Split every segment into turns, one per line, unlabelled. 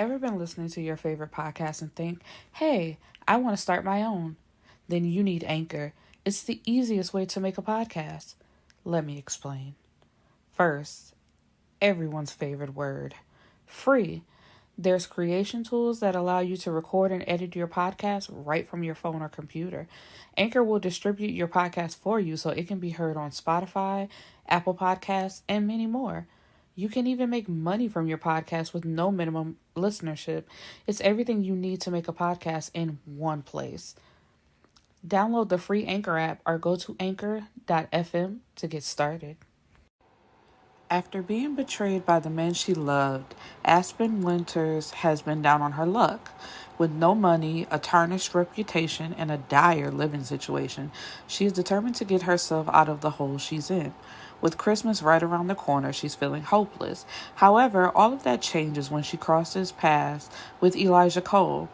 Ever been listening to your favorite podcast and think, hey, I want to start my own? Then you need Anchor. It's the easiest way to make a podcast. Let me explain. First, everyone's favorite word, free. There's creation tools that allow you to record and edit your podcast right from your phone or computer. Anchor will distribute your podcast for you so it can be heard on Spotify, Apple Podcasts, and many more. You can even make money from your podcast with no minimum listenership. It's everything you need to make a podcast in one place. Download the free Anchor app or go to anchor.fm to get started. After being betrayed by the man she loved, Aspen Winters has been down on her luck. With no money, a tarnished reputation, and a dire living situation, she is determined to get herself out of the hole she's in. With Christmas right around the corner, she's feeling hopeless. However, all of that changes when she crosses paths with Elijah Cole.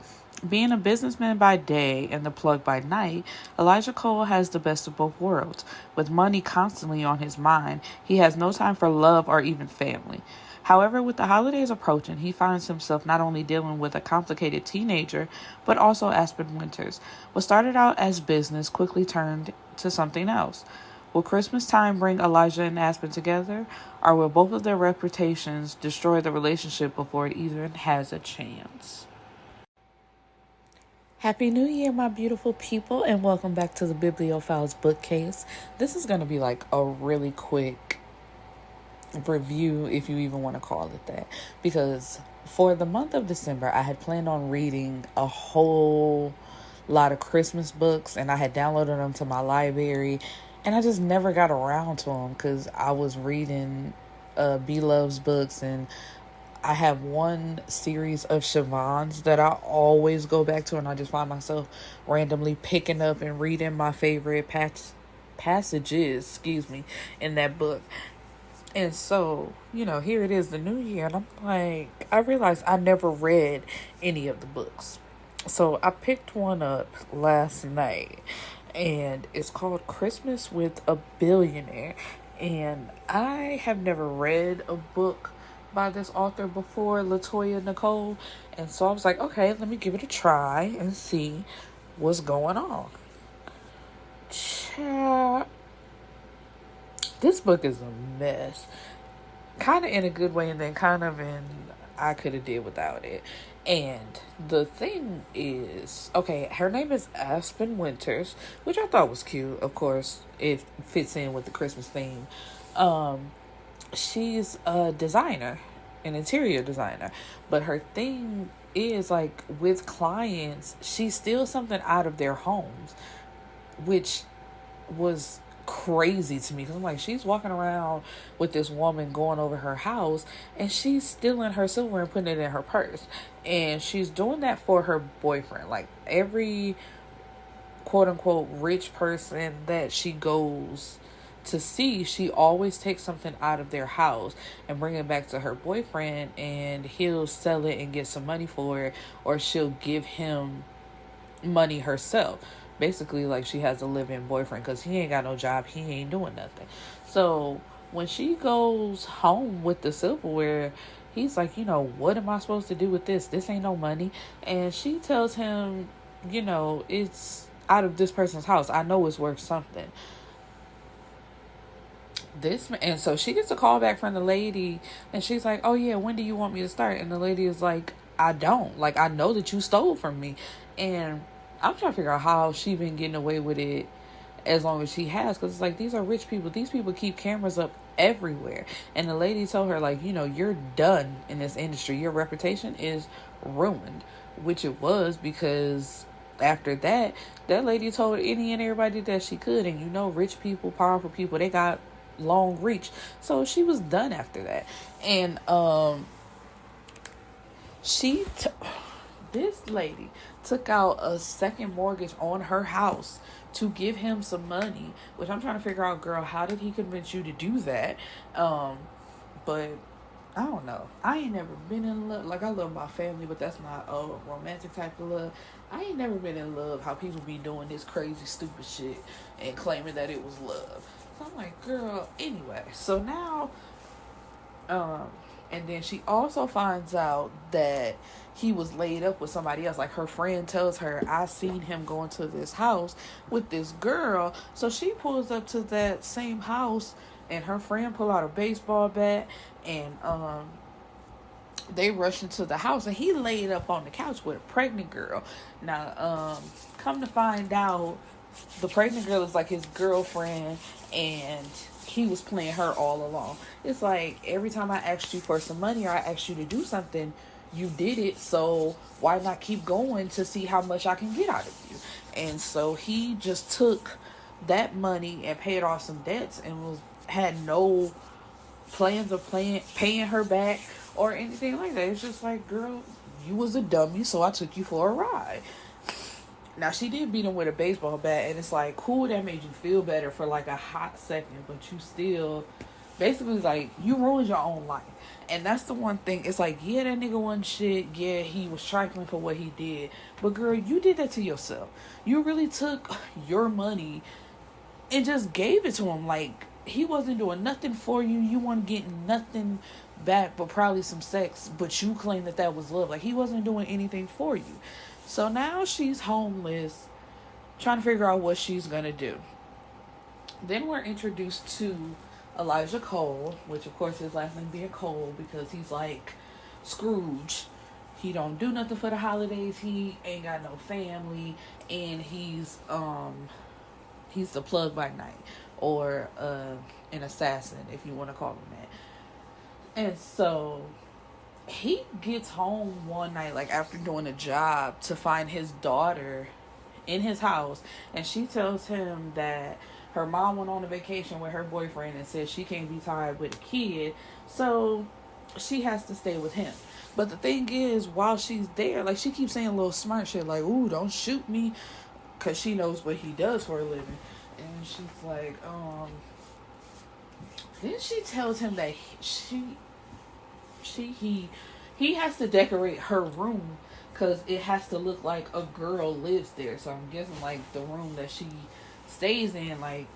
Being a businessman by day and the plug by night, Elijah Cole has the best of both worlds. With money constantly on his mind, he has no time for love or even family. However, with the holidays approaching, he finds himself not only dealing with a complicated teenager, but also Aspen Winters. What started out as business quickly turned to something else. Will Christmas time bring Elijah and Aspen together, or will both of their reputations destroy the relationship before it even has a chance? Happy New Year, my beautiful people, and welcome back to the Bibliophile's Bookcase. This is going to be like a really quick review, if you even want to call it that, because for the month of December, I had planned on reading a whole lot of Christmas books, and I had downloaded them to my library, and I just never got around to them because I was reading B Love's books, and I have one series of Siobhan's that I always go back to, and I just find myself randomly picking up and reading my favorite passages, in that book. And so, here it is, the new year, and I'm like, I realized I never read any of the books. So I picked one up last night, and it's called Christmas with a Billionaire. And I have never read a book by this author before, Latoya Nicole. And so I was like, okay, let me give it a try and see what's going on. This book is a mess. Kind of in a good way, and then kind of in I could have did without it. And the thing is, okay, her name is Aspen Winters, which I thought was cute. Of course, it fits in with the Christmas theme. She's a designer, an interior designer, but her thing is, like, with clients, she steals something out of their homes, which was crazy to me, because I'm like, she's walking around with this woman going over her house, and she's stealing her silver and putting it in her purse, and she's doing that for her boyfriend. Like, every quote-unquote rich person that she goes to see, she always takes something out of their house and bring it back to her boyfriend, and he'll sell it and get some money for it, or she'll give him money herself. Basically, like, she has a live-in boyfriend because he ain't got no job, he ain't doing nothing. So when she goes home with the silverware, he's like, what am I supposed to do with this? This ain't no money. And she tells him, it's out of this person's house. I know it's worth something. And so she gets a call back from the lady, and she's like, oh yeah, when do you want me to start? And the lady is like, I don't. Like, I know that you stole from me. And I'm trying to figure out how she been getting away with it as long as she has, because it's like, these are rich people. These people keep cameras up everywhere. And the lady told her, like, you're done in this industry. Your reputation is ruined, which it was, because after that lady told any and everybody that she could. And rich people, powerful people, they got long reach. So she was done after that. And this lady took out a second mortgage on her house to give him some money, which I'm trying to figure out, girl, how did he convince you to do that? But I don't know. I ain't never been in love. Like, I love my family, but that's not a romantic type of love. I ain't never been in love how people be doing this crazy, stupid shit and claiming that it was love. So I'm like, girl, anyway. So now, And then she also finds out that he was laid up with somebody else. Like, her friend tells her, I seen him going to this house with this girl. So she pulls up to that same house, and her friend pull out a baseball bat, and they rush into the house, and he laid up on the couch with a pregnant girl. Now, come to find out, the pregnant girl is like his girlfriend, and he was playing her all along. It's like, every time I asked you for some money or I asked you to do something, you did it, so why not keep going to see how much I can get out of you? And so he just took that money and paid off some debts, and had no plans of paying her back or anything like that. It's just like, girl, you was a dummy, so I took you for a ride. Now, she did beat him with a baseball bat, and it's like, cool, that made you feel better for like a hot second, but you still, basically, like, you ruined your own life. And that's the one thing. It's like, yeah, that nigga wasn't shit. Yeah, he was trifling for what he did. But girl, you did that to yourself. You really took your money and just gave it to him. Like, he wasn't doing nothing for you. You weren't getting nothing back but probably some sex. But you claim that was love. Like, he wasn't doing anything for you. So now she's homeless, trying to figure out what she's going to do. Then we're introduced to Elijah Cole, which of course his last name being Cole because he's like Scrooge. He don't do nothing for the holidays. He ain't got no family, and he's the plug by night, or an assassin, if you want to call him that. And so he gets home one night, like after doing a job, to find his daughter in his house, and she tells him that her mom went on a vacation with her boyfriend and said she can't be tired with a kid, so she has to stay with him. But the thing is, while she's there, like, she keeps saying little smart shit like, ooh, don't shoot me, because she knows what he does for a living. And she's like, then she tells him that he has to decorate her room because it has to look like a girl lives there. So I'm guessing, like, the room that she stays in, like,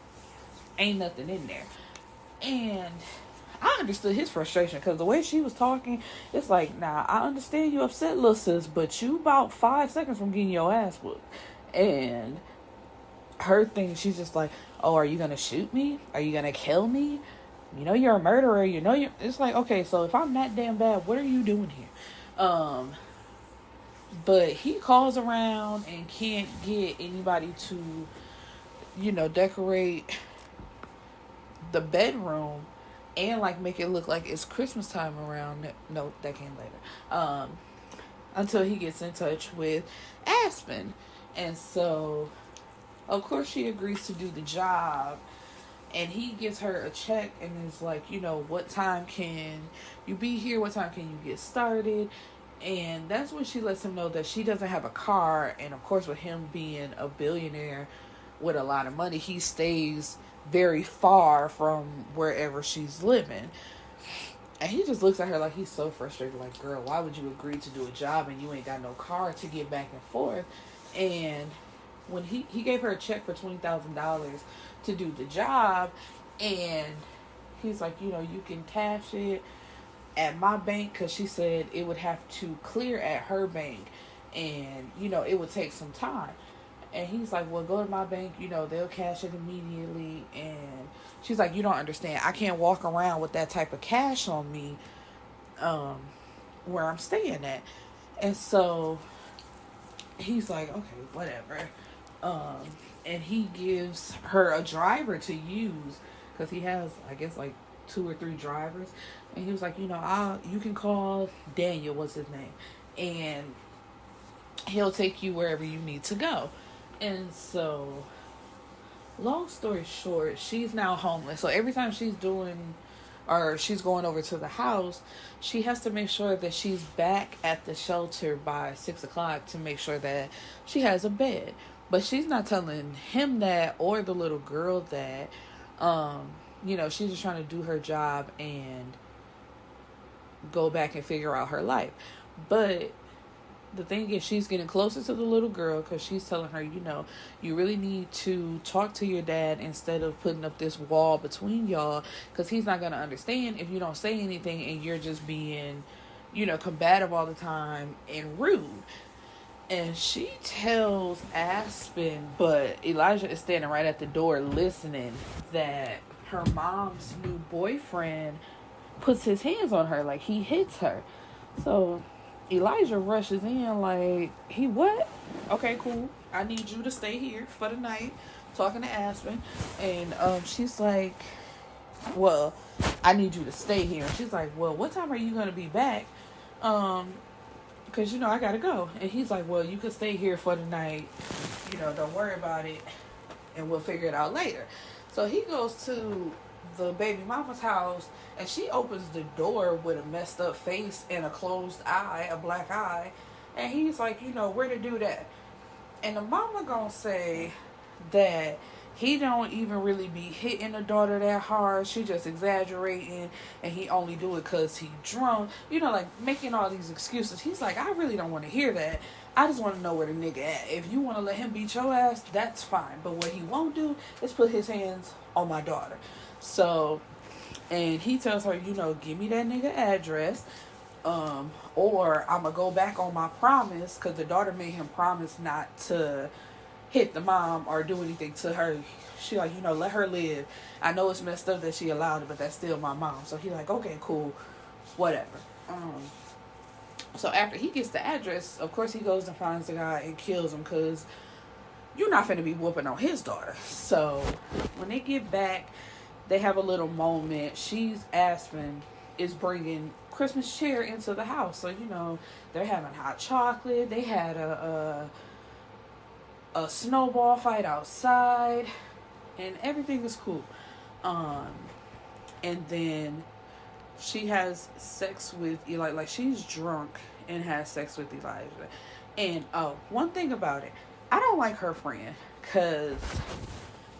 ain't nothing in there. And I understood his frustration because the way she was talking, it's like, nah, I understand you upset, little sis, but you about 5 seconds from getting your ass whooped. And her thing, she's just like, oh, are you gonna shoot me? Are you gonna kill me? You know you're a murderer. You know you're... It's like, okay, so if I'm that damn bad, what are you doing here? But he calls around and can't get anybody to, decorate the bedroom and, like, make it look like it's Christmas time around. No, that came later. Until he gets in touch with Aspen. And so, of course, she agrees to do the job. And he gives her a check and is like, what time can you be here? What time can you get started? And that's when she lets him know that she doesn't have a car. And, of course, with him being a billionaire with a lot of money, he stays very far from wherever she's living. And he just looks at her like he's so frustrated. Like, girl, why would you agree to do a job and you ain't got no car to get back and forth? And when he gave her a check for $20,000 to do the job, and he's like, you can cash it at my bank, because she said it would have to clear at her bank, and it would take some time. And he's like, well, go to my bank, they'll cash it immediately. And she's like, you don't understand, I can't walk around with that type of cash on me where I'm staying at. And so he's like, okay, whatever. And he gives her a driver to use, because he has, I guess, like 2 or 3 drivers. And he was like, you can call Daniel, what's his name, and he'll take you wherever you need to go. And so, long story short, she's now homeless. So every time she's going over to the house, she has to make sure that she's back at the shelter by 6 o'clock to make sure that she has a bed. But she's not telling him that, or the little girl that. She's just trying to do her job and go back and figure out her life. But the thing is, she's getting closer to the little girl because she's telling her, you really need to talk to your dad instead of putting up this wall between y'all, because he's not going to understand if you don't say anything and you're just being, combative all the time and rude. And she tells Aspen, but Elijah is standing right at the door listening, that her mom's new boyfriend puts his hands on her, like he hits her. So Elijah rushes in like, he what? Okay, cool. I need you to stay here for the night, talking to Aspen. And she's like, well, I need you to stay here. And she's like, well, what time are you going to be back? Because, I got to go. And he's like, well, you can stay here for the night. Don't worry about it. And we'll figure it out later. So he goes to the baby mama's house, and she opens the door with a messed up face and a closed eye, a black eye. And he's like, where to do that? And the mama gonna say that he don't even really be hitting the daughter that hard. She just exaggerating, and he only do it because he drunk. Like making all these excuses. He's like, I really don't want to hear that. I just want to know where the nigga at. If you want to let him beat your ass, that's fine. But what he won't do is put his hands on my daughter. So, and he tells her, give me that nigga address, or I'm going to go back on my promise, because the daughter made him promise not to hit the mom or do anything to her. She like, let her live. I know it's messed up that she allowed it, but that's still my mom. So he like, okay, cool, whatever. So after he gets the address, of course he goes and finds the guy and kills him, because you're not finna be whooping on his daughter. So when they get back, they have a little moment. Aspen is bringing Christmas cheer into the house. So, they're having hot chocolate. They had a snowball fight outside, and everything is cool. And then she has sex with Elijah. Like, she's drunk and has sex with Elijah. And one thing about it, I don't like her friend, because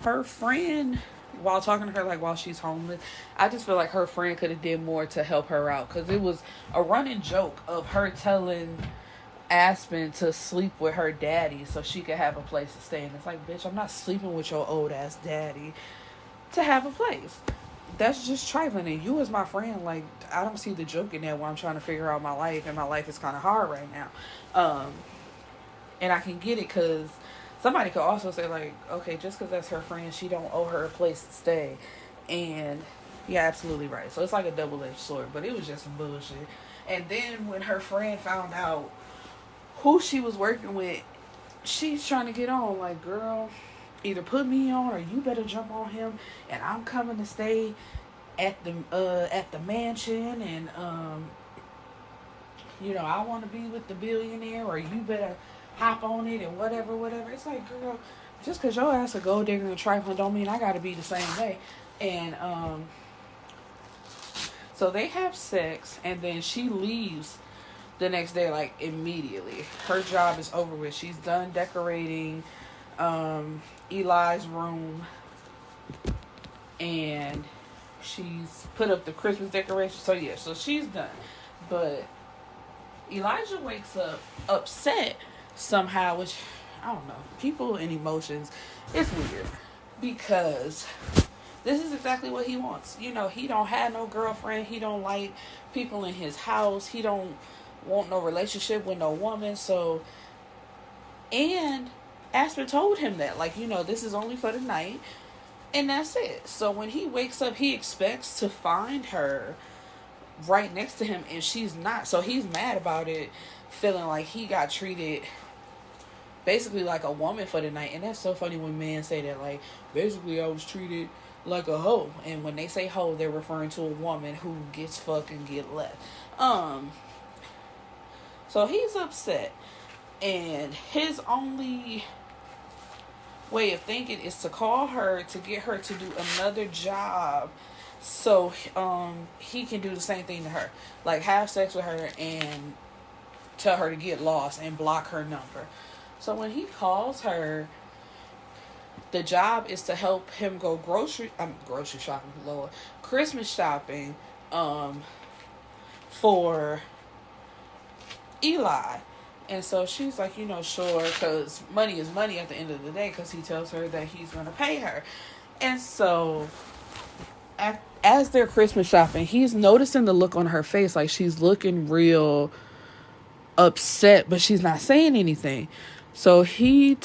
her friend, while talking to her, like, while she's homeless, I just feel like her friend could have did more to help her out, because it was a running joke of her telling Aspen to sleep with her daddy so she could have a place to stay. And it's like, bitch, I'm not sleeping with your old ass daddy to have a place. That's just trifling. And you as my friend, like, I don't see the joke in that when I'm trying to figure out my life, and my life is kind of hard right now. And I can get it, because somebody could also say, like, okay, just because that's her friend, she don't owe her a place to stay. And yeah, absolutely right. So it's like a double-edged sword, but it was just some bullshit. And then when her friend found out who she was working with, she's trying to get on, like, girl, either put me on or you better jump on him, and I'm coming to stay at the mansion, and I want to be with the billionaire, or you better hop on it, and whatever. It's like, girl, just because your ass a gold digger and trifling don't mean I got to be the same way. And so they have sex, and then she leaves the next day, like, immediately. Her job is over with. She's done decorating Eli's room, and she's put up the Christmas decorations. So yeah, so she's done. But Elijah wakes up upset somehow, which, I don't know, people and emotions, it's weird, because this is exactly what he wants. He don't have no girlfriend. He don't like people in his house. He don't want no relationship with no woman. So, and Aspen told him that, like, this is only for the night, and that's it. So when he wakes up, he expects to find her right next to him, and she's not. So he's mad about it, feeling like he got treated basically like a woman for the night. And that's so funny when men say that, like, basically I was treated like a hoe. And when they say hoe, they're referring to a woman who gets fucked and get left. So he's upset, and his only way of thinking is to call her to get her to do another job, so he can do the same thing to her, like have sex with her and tell her to get lost and block her number. So when he calls her, the job is to help him go Christmas shopping for Eli. And so she's like, sure, because money is money at the end of the day, because he tells her that he's going to pay her. And so as they're Christmas shopping, he's noticing the look on her face, like she's looking real upset, but she's not saying anything. So he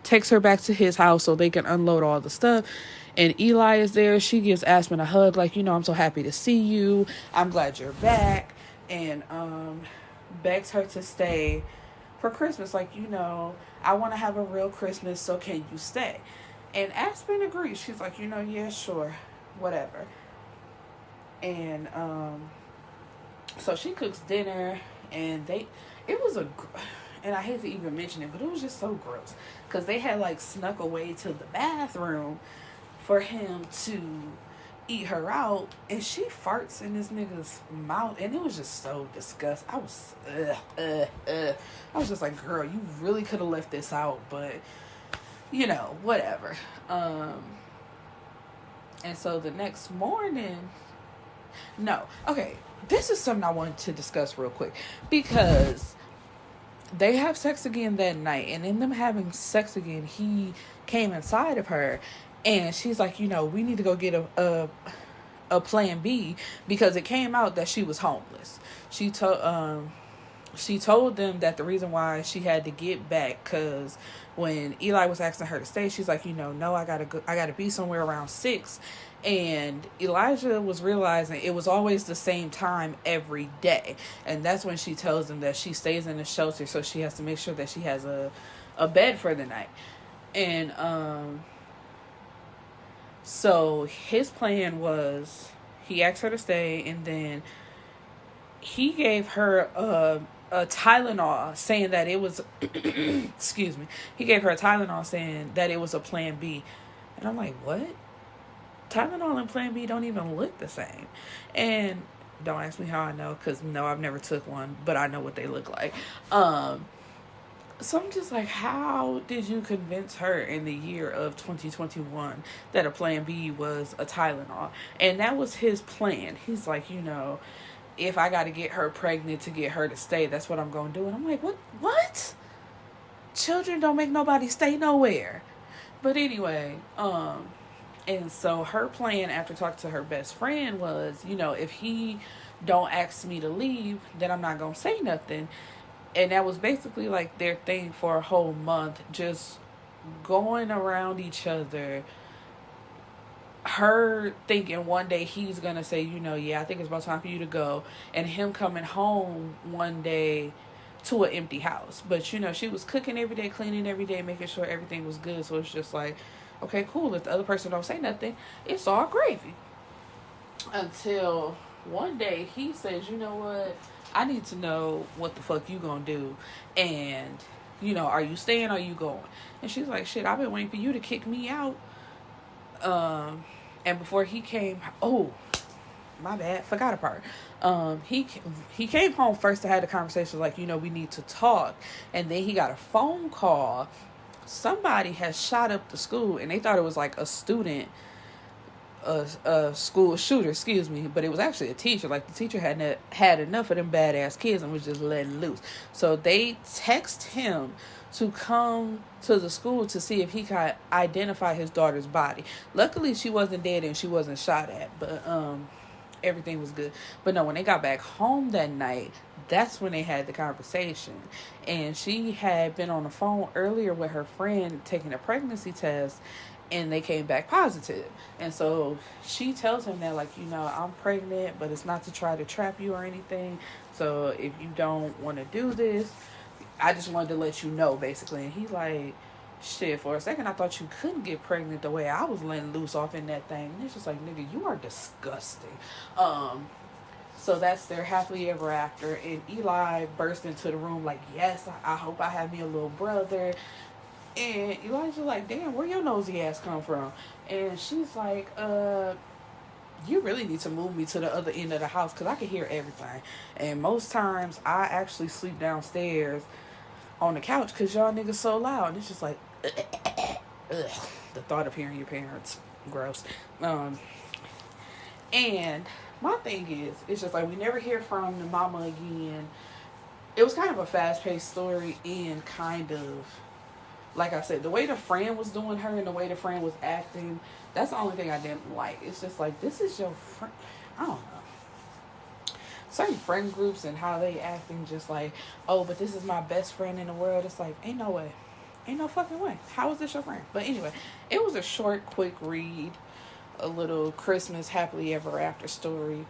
takes her back to his house so they can unload all the stuff. And Eli is there. She gives Aspen a hug, like, I'm so happy to see you. I'm glad you're back. And begs her to stay for Christmas. Like, I want to have a real Christmas, so can you stay? And Aspen agrees. She's like, yeah, sure, whatever. And so she cooks dinner, and and I hate to even mention it, but it was just so gross, because they had like snuck away to the bathroom for him to eat her out, and she farts in this nigga's mouth, and it was just so disgusting. I was just like, girl, you really could have left this out, but whatever. And so the next morning, this is something I wanted to discuss real quick, because they have sex again that night, and in them having sex again, he came inside of her, and she's like, we need to go get a plan B, because it came out that she was homeless. She told them that the reason why she had to get back, because when Eli was asking her to stay, she's like, no, I gotta be somewhere around 6. And Elijah was realizing it was always the same time every day. And that's when she tells him that she stays in the shelter, so she has to make sure that she has a bed for the night. And so his plan was, he asked her to stay, and then he gave her a Tylenol, saying that it was excuse me, he gave her a Tylenol saying that it was a plan B. And I'm like, what? Tylenol and plan B don't even look the same. And don't ask me how I know, because no, I've never took one, but I know what they look like. So I'm just like, how did you convince her in the year of 2021 that a plan B was a Tylenol? And that was his plan. He's like, if I got to get her pregnant to get her to stay, that's what I'm going to do. And I'm like, what? Children don't make nobody stay nowhere. But anyway, and so her plan after talking to her best friend was, if he don't ask me to leave, then I'm not going to say nothing. And that was basically like their thing for a whole month, just going around each other. Her thinking one day he's going to say, yeah, I think it's about time for you to go. And him coming home one day to an empty house. But, she was cooking every day, cleaning every day, making sure everything was good. So it's just like, okay, cool. If the other person don't say nothing, it's all gravy. Until one day he says, you know what? I need to know what the fuck you gonna do. And, are you staying or are you going? And she's like, shit, I've been waiting for you to kick me out. And before he came, my bad, forgot a part. He came home first to have the conversation, like, we need to talk. And then he got a phone call. Somebody has shot up the school, and they thought it was like a student, a school shooter, but it was actually a teacher. Like, the teacher had enough of them badass kids and was just letting loose. So they text him to come to the school to see if he could identify his daughter's body. Luckily, she wasn't dead and she wasn't shot at, but everything was good. But no, when they got back home that night, that's when they had the conversation. And she had been on the phone earlier with her friend taking a pregnancy test, and they came back positive. And so she tells him that, like, I'm pregnant, but it's not to try to trap you or anything. So if you don't want to do this, I just wanted to let you know, basically. And he's like, shit, for a second I thought you couldn't get pregnant the way I was letting loose off in that thing. And it's just like, nigga, you are disgusting. So that's their happily ever after. And Eli burst into the room like, yes, I hope I have me a little brother. And Elijah's like, damn, where your nosy ass come from? And she's like, you really need to move me to the other end of the house, because I can hear everything. And most times I actually sleep downstairs on the couch because y'all niggas so loud. And it's just like, ugh. The thought of hearing your parents, gross. And my thing is, it's just like, we never hear from the mama again. it was kind of a fast-paced story, and kind of, like I said, the way the friend was doing her and the way the friend was acting, that's the only thing I didn't like. It's just like, this is your friend. I don't know. Certain friend groups and how they acting just like, oh, but this is my best friend in the world. It's like, ain't no way. Ain't no fucking way. How is this your friend? But anyway, it was a short, quick read. A little Christmas happily ever after story.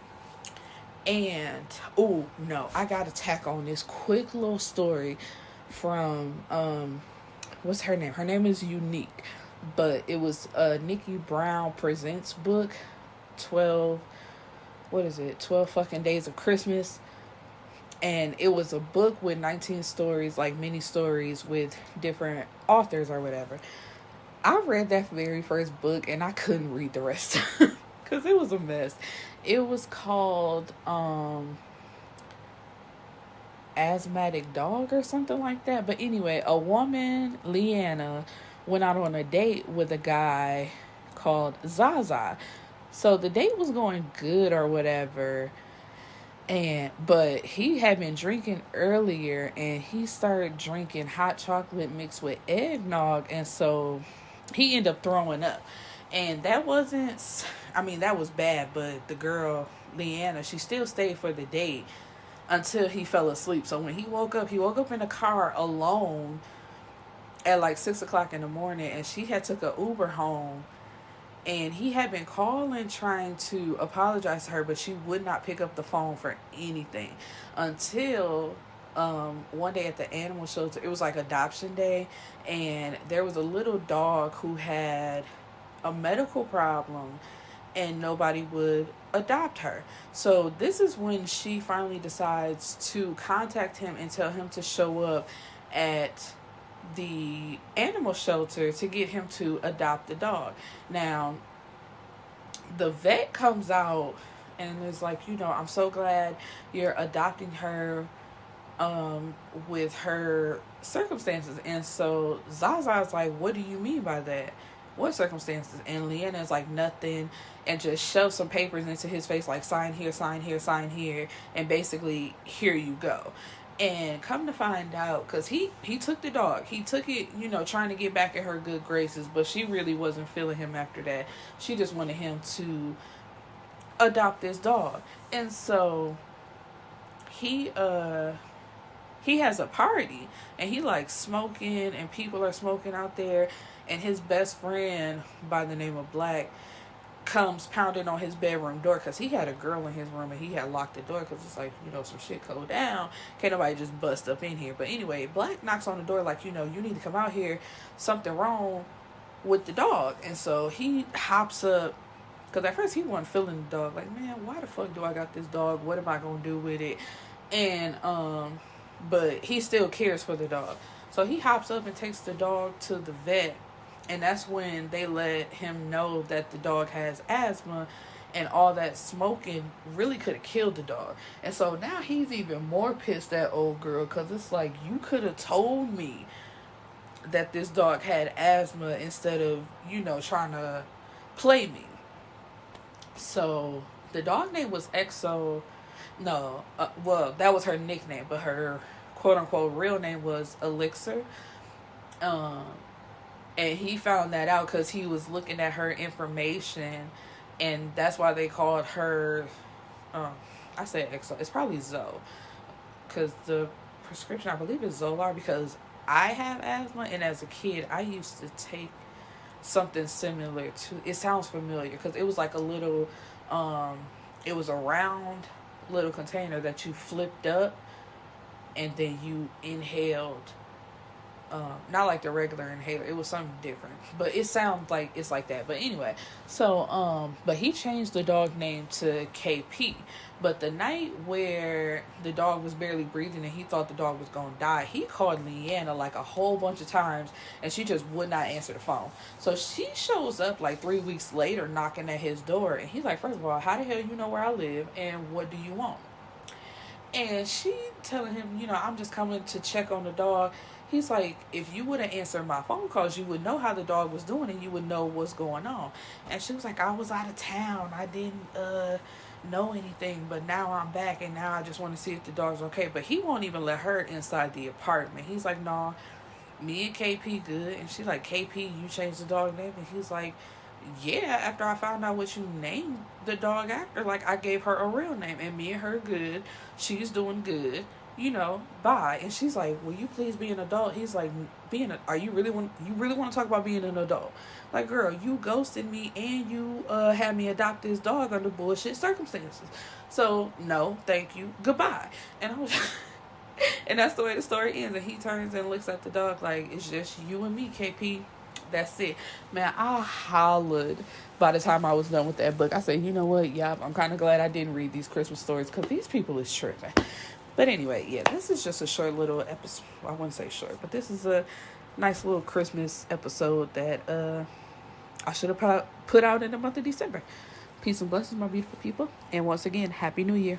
And, oh, no, I got to tack on this quick little story from, what's her name? Her name is Unique. But it was Nikki Brown Presents book, 12 fucking days of Christmas. And it was a book with 19 stories, like mini stories with different authors or whatever. I read that very first book and I couldn't read the rest because it was a mess. It was called Asthmatic Dog or something like that. But anyway, a woman, Leanna, went out on a date with a guy called Zaza. So the date was going good or whatever. But he had been drinking earlier, and he started drinking hot chocolate mixed with eggnog, and so he ended up throwing up. And that was bad, but the girl, Leanna, she still stayed for the date until he fell asleep. So when he woke up in a car alone at like 6 o'clock in the morning, and she had took a Uber home. And he had been calling, trying to apologize to her, but she would not pick up the phone for anything until one day at the animal shelter. It was like adoption day, and there was a little dog who had a medical problem, and nobody would adopt her. So this is when she finally decides to contact him and tell him to show up at the animal shelter to get him to adopt the dog. Now, the vet comes out and is like, I'm so glad you're adopting her with her circumstances. And so Zaza's like, what do you mean by that? What circumstances? And Leanna's like, nothing, and just shoves some papers into his face like, sign here, sign here, sign here, and basically, here you go. And come to find out, because he took the dog. He took it, trying to get back in her good graces, but she really wasn't feeling him after that. She just wanted him to adopt this dog. And so he has a party, and he like smoking, and people are smoking out there, and his best friend by the name of Black comes pounding on his bedroom door because he had a girl in his room and he had locked the door because it's like, some shit go down. Can't nobody just bust up in here. But anyway, Black knocks on the door like, you need to come out here. Something wrong with the dog. And so he hops up because at first he wasn't feeling the dog. Like, man, why the fuck do I got this dog? What am I going to do with it? And, but he still cares for the dog. So he hops up and takes the dog to the vet. And that's when they let him know that the dog has asthma, and all that smoking really could have killed the dog. And so now he's even more pissed at old girl because it's like, you could have told me that this dog had asthma instead of, trying to play me. So the dog name was Exo. No, that was her nickname, but her quote unquote real name was Elixir. And he found that out because he was looking at her information, and that's why they called her, I said Exo, it's probably Zoe, because the prescription, I believe, is Zolar, because I have asthma, and as a kid, I used to take something similar to, it sounds familiar, because it was like a little, it was a round little container that you flipped up, and then you inhaled. Not like the regular inhaler. It was something different. But it sounds like it's like that. But anyway. So, but he changed the dog name to KP. But the night where the dog was barely breathing and he thought the dog was going to die, he called Leanna like a whole bunch of times and she just would not answer the phone. So she shows up like 3 weeks later knocking at his door. And he's like, first of all, how the hell you know where I live and what do you want? And she telling him, I'm just coming to check on the dog. He's like, if you would have answered my phone calls, you would know how the dog was doing and you would know what's going on. And she was like, I was out of town. I didn't know anything, but now I'm back and now I just want to see if the dog's okay. But he won't even let her inside the apartment. He's like, no, me and KP good. And she's like, KP, you changed the dog name? And he's like, yeah, after I found out what you named the dog after, like, I gave her a real name, and me and her good. She's doing good, bye. And she's like, will you please be an adult? He's like, are you really want to talk about being an adult? Like, girl, you ghosted me and you had me adopt this dog under bullshit circumstances. So no, thank you, goodbye. And I was and that's the way the story ends. And he turns and looks at the dog like, it's just you and me, KP. That's it. Man, I hollered by the time I was done with that book. I said, you know what? Yeah, I'm kind of glad I didn't read these Christmas stories because these people is tripping. But anyway, yeah, this is just a short little episode. I wouldn't say short, but this is a nice little Christmas episode that I should have put out in the month of December. Peace and blessings, my beautiful people. And once again, Happy New Year.